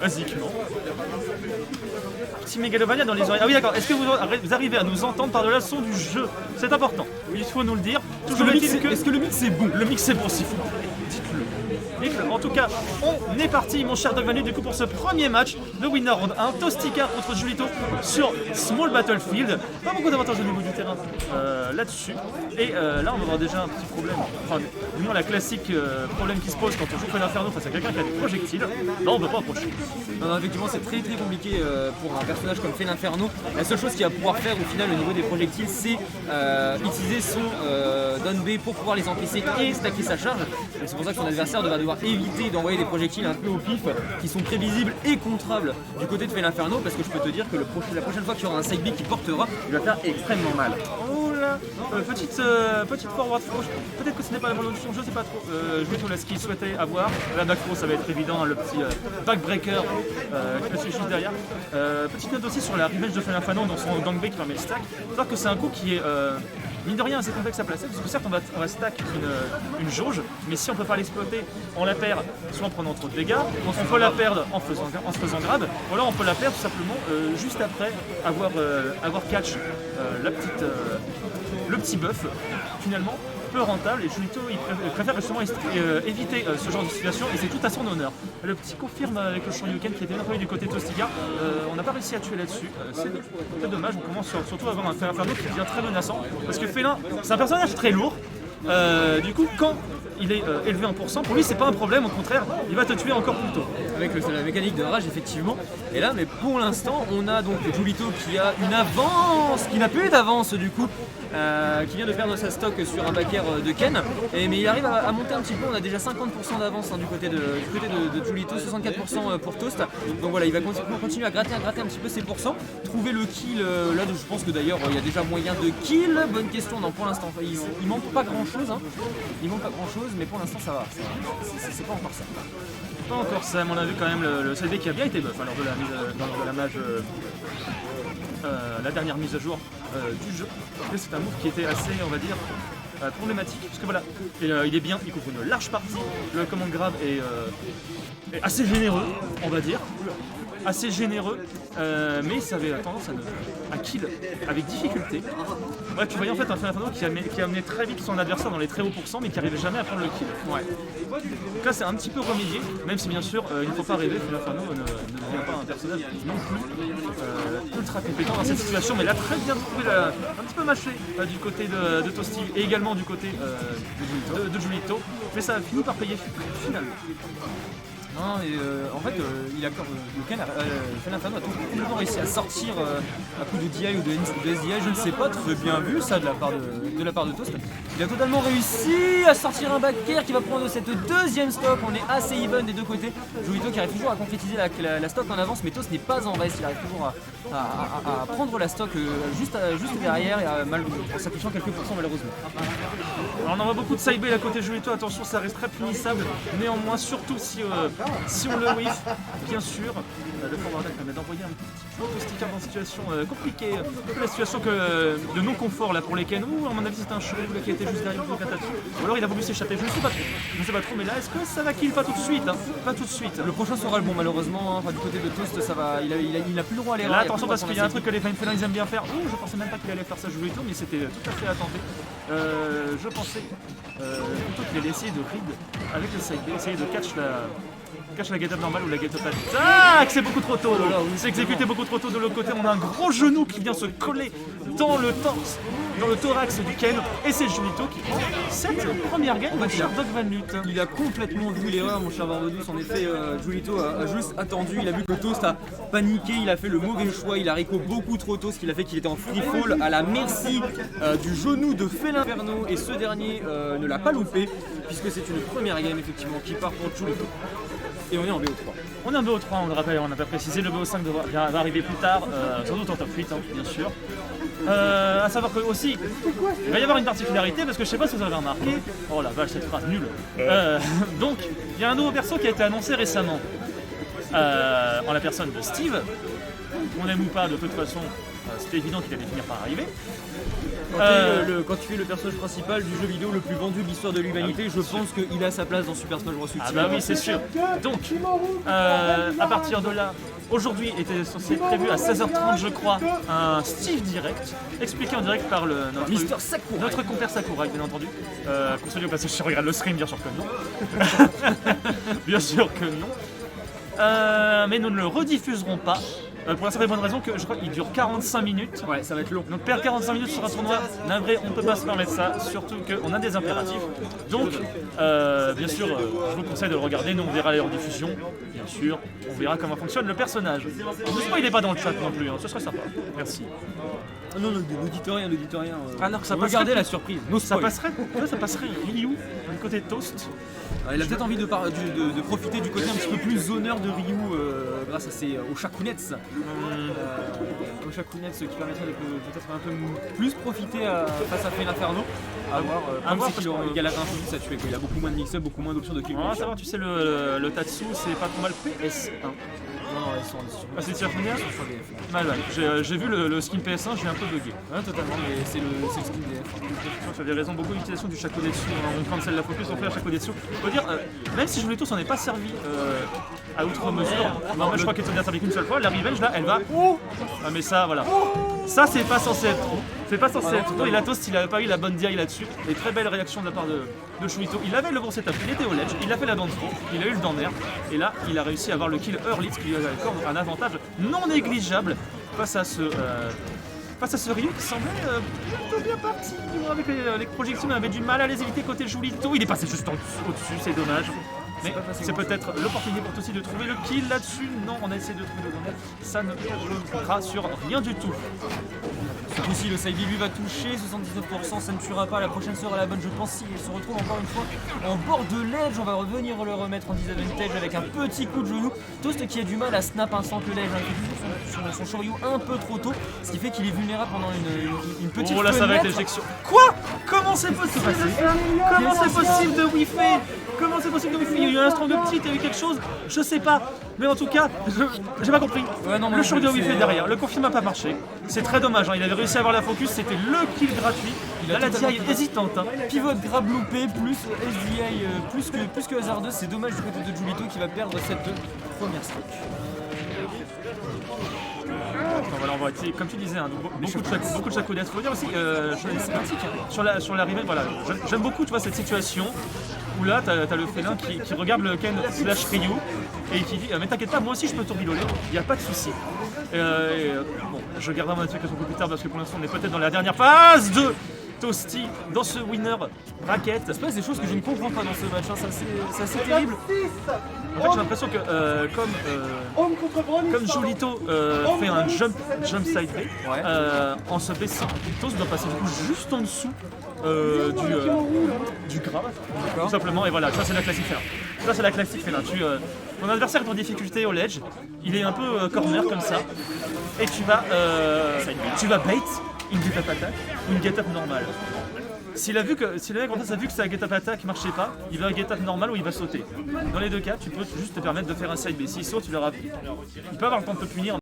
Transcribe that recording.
Basiquement. Petit Megalovania dans les oreilles. Ah oui d'accord, est-ce que vous arrivez à nous entendre par-delà le son du jeu? C'est important, il faut nous le dire. Est-ce que le mix est bon? Le mix est bon s'il vous plaît. Dites-le. En tout cas, on est parti mon cher Dogvanu du coup pour ce premier match de Winner Round 1, Tostika contre Julito sur Small Battlefield. Pas beaucoup d'avantages au niveau du terrain là-dessus. Et là on va avoir déjà un petit problème, enfin du moins la classique problème qui se pose quand on joue Fell Inferno face à quelqu'un qui a des projectiles. Là on ne peut pas approcher. Non, effectivement c'est très compliqué pour un personnage comme Fell Inferno. La seule chose qu'il va pouvoir faire au final au niveau des projectiles, c'est utiliser son down B pour pouvoir les encaisser et stacker sa charge. C'est pour ça que son adversaire va devoir éviter d'envoyer des projectiles un peu au pif qui sont prévisibles et contrables du côté de Fell Inferno, parce que je peux te dire que la prochaine fois qu'il y aura un side B qui portera, il va faire extrêmement mal. Oh là, petite forward throw, peut-être que ce n'est pas la volonté, je sais pas trop. Julito là ce qu'il souhaitait avoir, la back throw ça va être évident, le petit backbreaker qui se juste derrière. Petite note aussi sur la revenge de Fell Inferno dans son down B qui permet le stack. Il faut savoir que c'est un coup qui est mine de rien assez complexe à placer, parce que certes on va stack une jauge, mais si on peut pas l'exploiter, on la perd soit en prenant trop de dégâts, on peut la perdre en se faisant grab, ou alors on peut la perdre tout simplement juste après avoir catch le petit buff finalement peu rentable, et Julito il préfère justement éviter ce genre de situation, et c'est tout à son honneur. Le petit confirme avec le Shoryuken qui était bien travaillé du côté de Tostika. On n'a pas réussi à tuer là-dessus, c'est dommage. On commence surtout à avoir un Fell Inferno qui devient très menaçant, parce que Félin c'est un personnage très lourd. Du coup quand il est élevé en pourcent, pour lui c'est pas un problème, au contraire il va te tuer encore plus tôt. Avec la mécanique de rage effectivement. Et là mais pour l'instant on a donc Julito qui a une avance, qui n'a plus d'avance du coup, qui vient de perdre sa stock sur un backer de Ken, mais il arrive à monter un petit peu. On a déjà 50% d'avance du côté de Julito, 64% pour Toast. Donc voilà, il va continuer à gratter un petit peu ses pourcents, trouver le kill là. Je pense que d'ailleurs il y a déjà moyen de kill. Bonne question, non pour l'instant il manque pas grand chose, il manque pas grand chose, mais pour l'instant ça va, c'est pas encore ça. Pas encore ça, mais on a vu quand même le side B qui a bien été buff lors de la mage, la dernière mise à jour du jeu. Et c'est un move qui était assez, on va dire, problématique, parce que voilà, il est bien, il couvre une large partie, le command grab est assez généreux, on va dire. Assez généreux, mais ça avait tendance à kill avec difficulté. Ouais, tu voyais en fait un Fell Inferno qui a amené très vite son adversaire dans les très hauts pourcents, mais qui n'arrivait jamais à prendre le kill. Ouais. Donc là c'est un petit peu remédié, même si bien sûr il ne faut pas rêver, Fell Inferno ne devient pas un personnage non plus ultra compétent dans cette situation, mais là très bien trouvé, un petit peu mâché du côté de Toasty et également du côté de Julito, mais ça a fini par payer finalement. Non, et en fait, Fell Inferno a complètement réussi à sortir un coup de DI ou de SDI, je ne sais pas, très bien vu ça de la part de Toast. Il a totalement réussi à sortir un backer qui va prendre cette deuxième stock. On est assez even des deux côtés. Julito qui arrive toujours à concrétiser la stock en avance, mais Toast n'est pas en reste. Il arrive toujours à prendre la stock juste derrière, et en sacrifiant quelques pourcents malheureusement. Alors on en voit beaucoup de side B à côté de Julito, attention ça reste très punissable, néanmoins surtout si on le whiff, bien sûr. Le forward permet d'envoyer un petit peu de sticker dans une situation compliquée, la situation de non-confort là pour les Ken, ou à mon avis c'est un Shuri qui était juste derrière le Katatu, ou alors il a voulu s'échapper, je ne sais pas trop, mais là est-ce que ça va kill? Pas tout de suite, pas tout de suite. Le prochain sera le bon malheureusement, du côté de Toast ça va, il a plus le droit à l'erreur. Là attention parce qu'il y a un truc que les Félins ils aiment bien faire, je pensais même pas qu'il allait faire ça Julito, mais c'était tout à fait à tenter. Je pensais plutôt qu'il allait essayer de read avec le side B, essayer de catch la get-up normale ou la get-up attack. C'est beaucoup trop tôt, c'est exécuté beaucoup trop tôt de l'autre côté. On a un gros genou qui vient se coller dans le torse, dans le thorax du Ken, et c'est Julito qui prend cette première game de cher Dogvanu. Il a complètement vu l'erreur mon cher Barbadus. En effet, Julito a juste attendu, il a vu que Toast a paniqué, il a fait le mauvais choix, il a réco beaucoup trop tôt, ce qui a fait qu'il était en free fall à la merci du genou de Fell Inferno, et ce dernier ne l'a pas loupé, puisque c'est une première game effectivement qui part pour Julito. Et on est en BO3. On est en BO3, on le rappelle, on n'a pas précisé, le BO5 va arriver plus tard, sans doute en top 8, bien sûr. À savoir que aussi, il va y avoir une particularité, parce que je sais pas si vous avez remarqué, oh la vache cette phrase nulle. Donc, il y a un nouveau perso qui a été annoncé récemment. en la personne de Steve. On aime ou pas, de toute façon, c'était évident qu'il allait finir par arriver. Quand tu es le personnage principal du jeu vidéo le plus vendu de l'histoire de l'humanité, je pense qu'il a sa place dans Super Smash Bros. Ultimate. Ah bah oui, c'est sûr. Donc, à partir de là, aujourd'hui était censé prévu à 16h30, je crois, un Steve Direct, expliqué en direct par Mister Sakurai. notre compère Sakurai, bien entendu. Qu'on se dit au passage, si on regarde le stream, bien sûr que non. Bien sûr que non. Mais nous ne le rediffuserons pas. Pour la simple et bonne raison que je crois qu'il dure 45 minutes. Ouais, ça va être long. Donc perdre 45 minutes sur un tournoi, navré, on ne peut pas se permettre ça, surtout qu'on a des impératifs. Donc, bien sûr, je vous conseille de le regarder, nous on verra les rediffusions, bien sûr, on verra comment fonctionne le personnage. Ne spoilez pas dans le chat non plus, hein, ce serait sympa. Merci. Non, n'audite rien. Alors que ça Regardez passerait, la surprise. No ça spoil. passerait Ryu du côté de Toast. Il a peut-être envie de profiter du côté un petit peu plus honneur de Ryu grâce à aux Shakunets. Aux Shakunets qui permettraient de peut-être un peu plus profiter face à Flame Inferno. À voir, c'est qu'il galère un peu plus à tuer. Il a beaucoup moins de mix-up, beaucoup moins d'options de kill. On va savoir, tu sais, le Tatsu, c'est pas trop mal PS1. Non, ils sont Ah, c'est sur combien? sur DF. Mal. J'ai vu le skin PS1, j'ai un peu bugué. Ouais, totalement, mais c'est le skin DF. Tu avais raison, beaucoup d'utilisation du Shakodetsu. On cancel la focus, on fait la Shakodetsu. Faut dire, même si Julietto s'en est pas servi à outre mesure, moi je crois qu'elle s'en est servi qu'une seule fois, la revenge là, elle va. Ah, mais ça, voilà. Ça, c'est pas censé être trop. C'est pas censé être trop. Et la Toast, il avait pas eu la bonne DI là-dessus. Et très belle réaction de la part de Shuito. Il avait le bon setup, il était au ledge, il a fait la bande il a eu le down air. Et là, il a réussi à avoir le kill early, ce qui lui accorde un avantage non négligeable face à ce Ryu qui semblait plutôt bien parti. Avec les projections, il avait du mal à les éviter côté Julito. Il est passé juste au-dessus, c'est dommage. Mais c'est peut-être l'opportunité pour Toasty de trouver le kill là-dessus. Non, on a essayé de trouver le domaine. Ça ne bloquera sur rien du tout. Ce coup-ci, le side lui va toucher, 79%, ça ne tuera pas. La prochaine sera la bonne, je pense. Si il se retrouve encore une fois en bord de ledge, on va revenir le remettre en disadvantage avec un petit coup de genou. Toast qui a du mal à snap instant le ledge, qui est son Shoryu un peu trop tôt, ce qui fait qu'il est vulnérable pendant une petite Oh là, ça va être l'éjection. Quoi? Comment c'est possible de ça? Comment c'est possible de Wi-Fi? Comment c'est possible de Wi-Fi? Il y a eu un instant de petit, il y a eu quelque chose, je sais pas. Mais en tout cas, j'ai pas compris. Ouais, non, le Shoryu de Wi-Fi derrière, le confirme n'a pas marché. C'est très dommage, hein. Il avait réussi à avoir la focus, c'était le kill gratuit. Là, la DI est hésitante. Hein. Pivot grab loupé, plus SDI, plus que hasardeux. C'est dommage du côté de Julito qui va perdre cette première stock. Voilà, on va essayer, comme tu disais, hein, beaucoup de Shakodetsu. Il faut dire aussi, sur l'arrivée, voilà, j'aime beaucoup, tu vois, cette situation où là, t'as le félin qui regarde le Ken slash Ryu et qui dit mais t'inquiète pas, moi aussi je peux tourbiloler, il n'y a pas de souci. Bon, je garderai mon explication un peu plus tard parce que pour l'instant on est peut-être dans la dernière phase de Toasty dans ce winner bracket. Ça se passe des choses que je ne comprends pas dans ce match, hein. C'est assez terrible. En fait, j'ai l'impression que comme Julito fait un jump side B, en se baissant, Toast doit passer du coup juste en dessous du grab, tout simplement. Et voilà, ça c'est la classique félin. Ça c'est la classique félin. Ton adversaire est en difficulté au ledge, il est un peu corner comme ça, et tu vas bait une get-up attack ou une get-up normale. Si le mec en face a vu que sa get-up attack marchait pas, il va un get-up normal ou il va sauter. Dans les deux cas, tu peux juste te permettre de faire un side B. S'il saute, il peut avoir le temps de te punir.